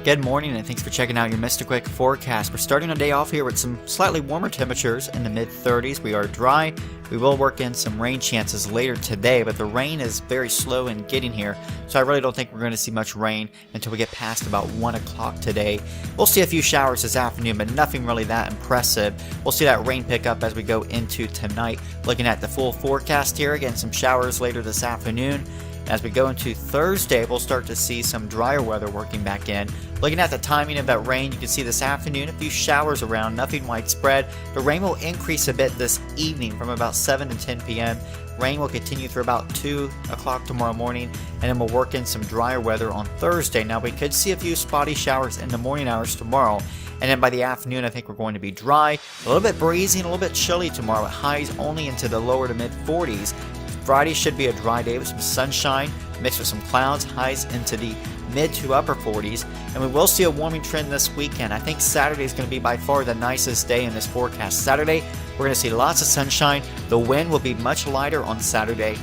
Good morning and thanks for checking out your Mr. Quik forecast. We're starting our day off here with some slightly warmer temperatures in the mid-30s. We are dry. We will work in some rain chances later today, but the rain is very slow in getting here, so I really don't think we're going to see much rain until we get past about 1 o'clock today. We'll see a few showers this afternoon, but nothing really that impressive. We'll see that rain pick up as we go into tonight. Looking at the full forecast here, again, some showers later this afternoon. As we go into Thursday, we'll start to see some drier weather working back in. Looking at the timing of that rain, you can see this afternoon a few showers around, nothing widespread. The rain will increase a bit this evening from about 7 to 10 p.m. Rain will continue through about 2 o'clock tomorrow morning, and then we'll work in some drier weather on Thursday. Now, we could see a few spotty showers in the morning hours tomorrow, and then by the afternoon, I think we're going to be dry, a little bit breezy and a little bit chilly tomorrow, with highs only into the lower to mid-40s. Friday should be a dry day with some sunshine mixed with some clouds, highs into the mid to upper 40s, and we will see a warming trend this weekend. I think Saturday is going to be by far the nicest day in this forecast. Saturday, we're going to see lots of sunshine. The wind will be much lighter on Saturday,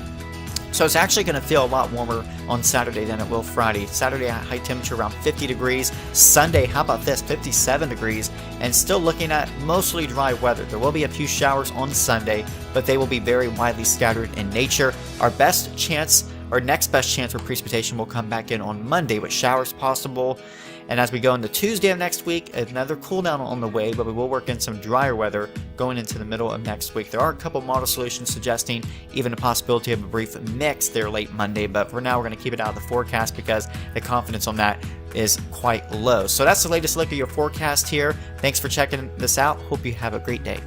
so it's actually going to feel a lot warmer on Saturday than it will Friday. Saturday, high temperature around 50 degrees. Sunday, how about this, 57 degrees, and still looking at mostly dry weather. There will be a few showers on Sunday, but they will be very widely scattered in nature. Our next best chance for precipitation will come back in on Monday with showers possible. And as we go into Tuesday of next week, another cool down on the way, but we will work in some drier weather going into the middle of next week. There are a couple model solutions suggesting even a possibility of a brief mix there late Monday, but for now we're going to keep it out of the forecast because the confidence on that is quite low. So that's the latest look at your forecast here. Thanks for checking this out. Hope you have a great day.